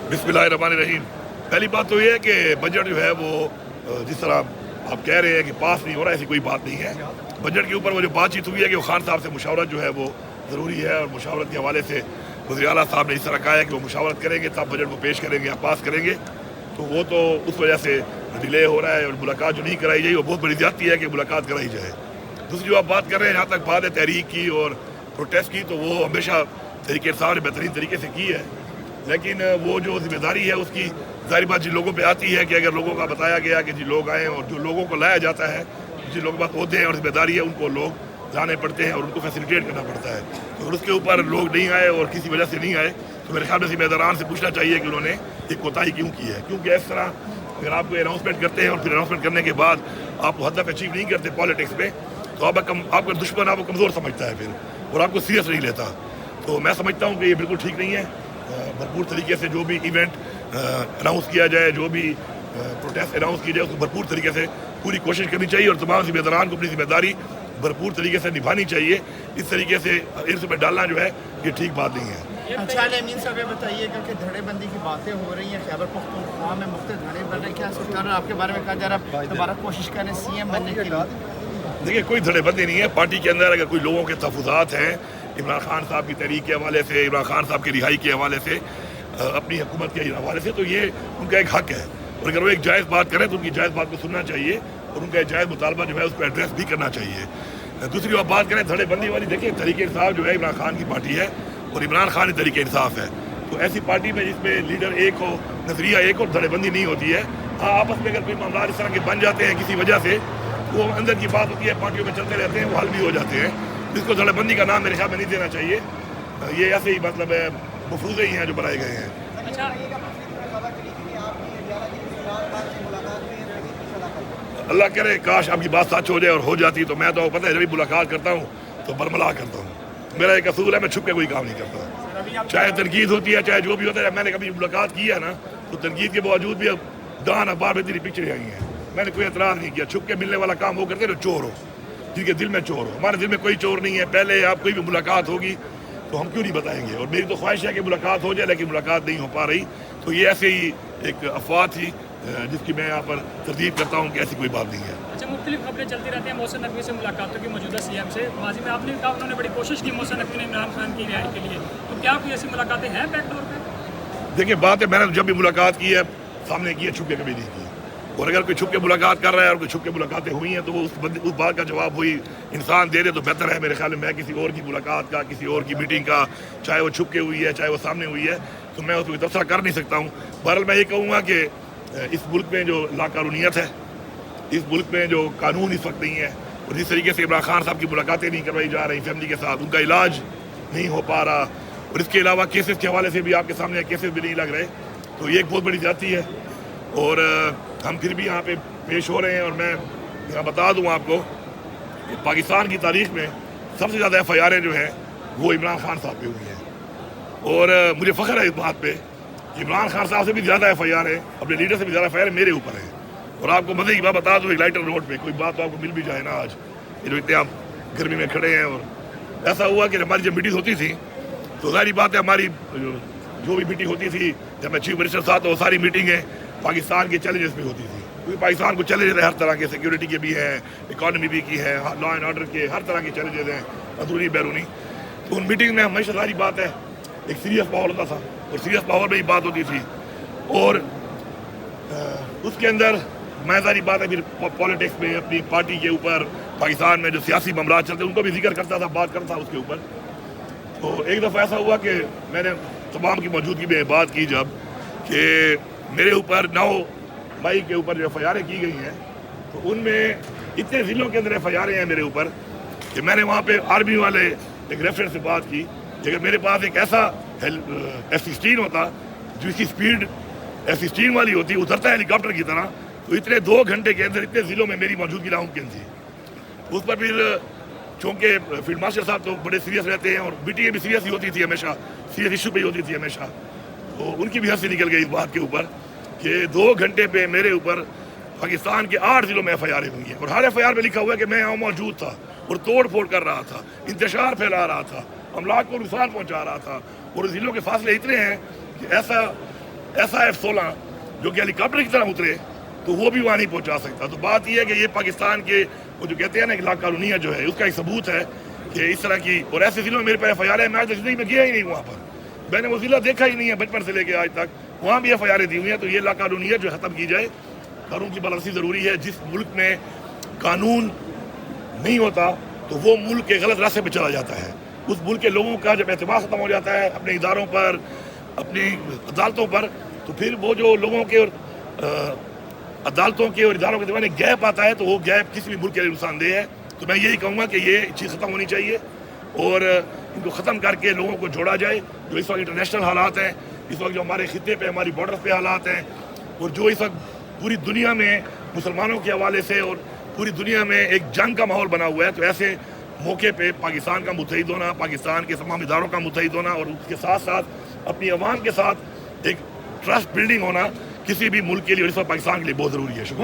बिस्मिल्लाहिर्रहमानिर्रहीम। पहली बात तो ये है कि बजट जो है वो जिस तरह आप कह रहे हैं कि पास नहीं हो रहा, ऐसी कोई बात नहीं है। बजट के ऊपर वो जो बातचीत हुई है कि वो खान साहब से मुशावरत जो है वो ज़रूरी है, और मुशावरत के हवाले से वज़ीर आला साहब ने इस तरह कहा है कि वो मुशावरत करेंगे तब बजट को पेश करेंगे या पास करेंगे। तो वो तो उस वजह से डिले हो रहा है, और मुलाकात जो नहीं कराई जाए वो बहुत बड़ी ज़्यादती है कि मुलाकात कराई जाए। दूसरी जो आप बात कर रहे हैं, जहाँ तक बात है तहरीक की और प्रोटेस्ट की, तो वो हमेशा तरीके साहब ने बेहतरीन तरीके से की है, लेकिन वो जो जिम्मेदारी है उसकी ज़ाहिर बात जिन लोगों पे आती है कि अगर लोगों का बताया गया कि जी लोग आएँ, और जो लोगों को लाया जाता है, जिन लोगों के पास होते हैं और जिम्मेदारी है, उनको लोग लाने पड़ते हैं और उनको फैसिलिटेट करना पड़ता है। तो अगर उसके ऊपर लोग नहीं आए और किसी वजह से नहीं आए, तो मेरे ख्याल में जिम्मेदारान से पूछना चाहिए कि उन्होंने एक कोताही क्यों की है। क्योंकि इस तरह अगर आप कोई अनाउंसमेंट करते हैं और फिर अनाउंसमेंट करने के बाद आप हदफ अचीव नहीं करते पॉलिटिक्स में, तो आपका दुश्मन आपको कमज़ोर समझता है फिर, और आपको सीरियस नहीं लेता। तो मैं समझता हूँ कि ये बिल्कुल ठीक नहीं है। भरपूर तरीके से जो भी इवेंट अनाउंस किया जाए, जो भी प्रोटेस्ट अनाउंस की जाए, उसको भरपूर तरीके से पूरी कोशिश करनी चाहिए, और तमाम जिम्मेदारान को अपनी जिम्मेदारी भरपूर तरीके से निभानी चाहिए। इस तरीके से इर्द में डालना जो है ये ठीक बात नहीं है। अच्छा अमीन साहब ये बताइएगा कि धड़ेबंदी की बातें हो रही हैं, खैबर पख्तूनख्वा में मुख्तलिफ धड़े बन रहे हैं, क्या सरकार आपके बारे में कहा जा रहा है दोबारा कोशिश करें सीएम बनने के लिए? देखिए, कोई धड़ेबंदी नहीं है। पार्टी के अंदर अगर कोई लोगों के तहफ़्फ़ुज़ात हैं इमरान खान साहब की तहरीक के हवाले से, इमरान खान साहब की रिहाई के हवाले से, अपनी हुकूमत के हवाले से, तो ये उनका एक हक़ है, और अगर वो एक जायज़ बात करें तो उनकी जायज़ बात को सुनना चाहिए, और उनका एक जायज़ मुतालबा जो है उसको एड्रेस भी करना चाहिए। दूसरी बात बात करें धड़ेबंदी वाली, देखिए तहरीक इंसाफ जो है इमरान खान की पार्टी है, और इमरान खान ही तहरीक इंसाफ है। तो ऐसी पार्टी में जिसमें लीडर एक हो, नजरिया एक हो, धड़ेबंदी नहीं होती है। हाँ, आपस में अगर कोई मामला इस तरह के बन जाते हैं किसी वजह से, वो अंदर की बात होती है, पार्टियों में चलते रहते हैं, वो हल भी हो जाते हैं। जिसको धड़ेबंदी का नाम मेरे ख्याल में नहीं देना चाहिए। ये ऐसे ही मतलब है मफरूज़े ही हैं जो बनाए गए हैं। अल्लाह करे काश आपकी बात सच हो जाए, और हो जाती तो मैं तो पता है जब भी मुलाकात करता हूँ तो बरमला करता हूँ। मेरा एक असूल है, मैं छुप के कोई काम नहीं करता, चाहे तनकीद होती है चाहे जो भी होता है। मैंने कभी मुलाकात की है ना, तो तनकीद के बावजूद भी अब दान अखबार में तेरी पिक्चरें आई हैं, मैंने कोई एतराज़ नहीं किया। छुप के मिलने वाला काम वो करते जो चोर हो, जिनके दिल में चोर हो। हमारे दिल में कोई चोर नहीं है। पहले आप कोई भी मुलाकात होगी तो हम क्यों नहीं बताएंगे, और मेरी तो ख्वाहिश है कि मुलाकात हो जाए, लेकिन मुलाकात नहीं हो पा रही। तो ये ऐसे ही एक अफवाह थी जिसकी मैं यहाँ पर तरदीद करता हूँ कि ऐसी कोई बात नहीं है। अच्छा, मुख्तलिफ खबरें चलती रहती हैं मोहसिन नकवी से मुलाकातों की, मौजूदा सीएम से। माजी में आपने कहा उन्होंने बड़ी कोशिश की मोहसिन नकवी ने इमरान खान की रिहाई के लिए, तो क्या कोई ऐसी मुलाकातें हैं बैकडोर पे? देखिए, बात है मैंने जब भी मुलाकात की है सामने की है, छुप के कभी नहीं की। और अगर कोई छुप के मुलाकात कर रहा है और कोई छुप के मुलाकातें हुई हैं, तो वो उस बात का जवाब वही इंसान दे दे तो बेहतर है मेरे ख्याल में। मैं किसी और की मुलाकात का, किसी और की मीटिंग का, चाहे वो छुप के हुई है चाहे वो सामने हुई है, तो मैं उसको तबसरा कर नहीं सकता हूँ। बहरहाल मैं ये कहूँगा कि इस मुल्क में जो लाकानूनियत है, इस मुल्क में जो कानून इस वक्त नहीं है, और जिस तरीके से इमरान खान साहब की मुलाकातें नहीं करवाई जा रही फैमिली के साथ, उनका इलाज नहीं हो पा रहा, और इसके अलावा केसेस के हवाले से भी आपके सामने केसेस भी नहीं लग रहे, तो ये एक बहुत बड़ी जाती है। और हम फिर भी यहाँ पे पेश हो रहे हैं। और मैं यहाँ बता दूँ आपको कि पाकिस्तान की तारीख में सबसे ज़्यादा FIR जो हैं वो इमरान खान साहब पे हुई हैं, और मुझे फ़ख्र है इस बात पे कि इमरान खान साहब से भी ज़्यादा FIR है, अपने लीडर से भी ज़्यादा FIR मेरे ऊपर है। और आपको मज़े की बात बता दूँ, एक लाइटर रोड पे कोई बात तो आपको मिल भी जाए ना, आज ये जो इतने आप गर्मी में खड़े हैं, और ऐसा हुआ कि हमारी जब मीटिंग होती थी तो सारी बात है, हमारी जो भी मीटिंग होती थी जब मैं चीफ मिनिस्टर साथ, तो वो सारी मीटिंगें पाकिस्तान के चैलेंजेस पे होती थी, क्योंकि पाकिस्तान को चैलेंजेस हर तरह के, सिक्योरिटी के भी हैं, इकॉनमी भी की है, लॉ एंड ऑर्डर के हर तरह के चैलेंजेस हैं, अंदरूनी बैरूनी। तो उन मीटिंग में हमेशा सारी बात है एक सीरियस माहौल होता था, और सीरियस माहौल में ही बात होती थी, और उसके अंदर मैं सारी बात है फिर पॉलिटिक्स में अपनी पार्टी के ऊपर, पाकिस्तान में जो सियासी मामला चलते उनको भी जिक्र करता था, बात करता था उसके ऊपर। तो एक दफ़ा ऐसा हुआ कि मैंने तमाम की मौजूदगी में बात की जब कि मेरे ऊपर 9 मई के ऊपर जो FIR की गई हैं, तो उनमें इतने ज़िलों के अंदर FIR हैं मेरे ऊपर कि मैंने वहाँ पे आर्मी वाले एक रेफरेंस से बात की कि अगर मेरे पास एक ऐसा F-16 होता जिसकी स्पीड F-16 वाली होती, उतरता है हेलीकॉप्टर की तरह, तो इतने 2 घंटे के अंदर इतने ज़िलों में मेरी मौजूदगी नामुमकिन थी। उस पर फिर चूँकि फील्ड मार्शल साहब तो बड़े सीरियस रहते हैं, और मीटिंगें भी सीरियस ही होती थी हमेशा, सीरियस इशू पे ही होती थी हमेशा, तो उनकी भी हंसी निकल गई इस बात के ऊपर कि 2 घंटे पे मेरे ऊपर पाकिस्तान के 8 ज़िलों में FIR हुई हैं, और हर FIR में लिखा हुआ है कि मैं यहाँ मौजूद था और तोड़ फोड़ कर रहा था, इंतशार फैला रहा था, अमलाक को नुकसान पहुँचा रहा था, और ज़िलों के फासले इतने हैं कि ऐसा SIF-16 جو کہ ہیلی کاپٹر کی طرح اترے تو وہ بھی وہاں نہیں پہنچا سکتا. تو بات یہ ہے کہ یہ پاکستان کے وہ جو کہتے ہیں نا کہ لاقانونیت جو ہے اس کا ایک ثبوت ہے کہ اس طرح کی. اور ایسے ضلعوں میں میرے پاس FIR ہے, میں آج تک زندگی میں گیا ہی نہیں وہاں پر, میں نے وہ ضلع دیکھا ہی نہیں ہے بچپن سے لے کے آج تک, وہاں بھی FIR دی ہوئی ہیں. تو یہ لاقانونیت جو ختم کی جائے, قانون کی بالادستی ضروری ہے. جس ملک میں قانون نہیں ہوتا تو وہ ملک کے غلط راستے پہ چلا جاتا ہے. اس ملک کے لوگوں کا جب اعتماد ختم ہو جاتا ہے اپنے اداروں پر, اپنی عدالتوں پر, تو پھر وہ جو لوگوں کے اور عدالتوں کے اور اداروں کے درمیان ایک گیپ آتا ہے تو وہ گیپ کسی بھی ملک کے لیے نقصان دہ ہے. تو میں یہی کہوں گا کہ یہ چیز ختم ہونی چاہیے اور ان کو ختم کر کے لوگوں کو جوڑا جائے. جو اس وقت انٹرنیشنل حالات ہیں, اس وقت جو ہمارے خطے پہ ہماری بارڈر پہ حالات ہیں, اور جو اس وقت پوری دنیا میں مسلمانوں کے حوالے سے اور پوری دنیا میں ایک جنگ کا ماحول بنا ہوا ہے, تو ایسے موقع پہ پاکستان کا متحد ہونا, پاکستان کے تمام اداروں کا متحد ہونا اور اس کے ساتھ ساتھ اپنی عوام کے ساتھ ایک ٹرسٹ بلڈنگ ہونا کسی بھی ملک کے لیے اور اس وقت پاکستان کے لیے بہت ضروری ہے. شکریہ.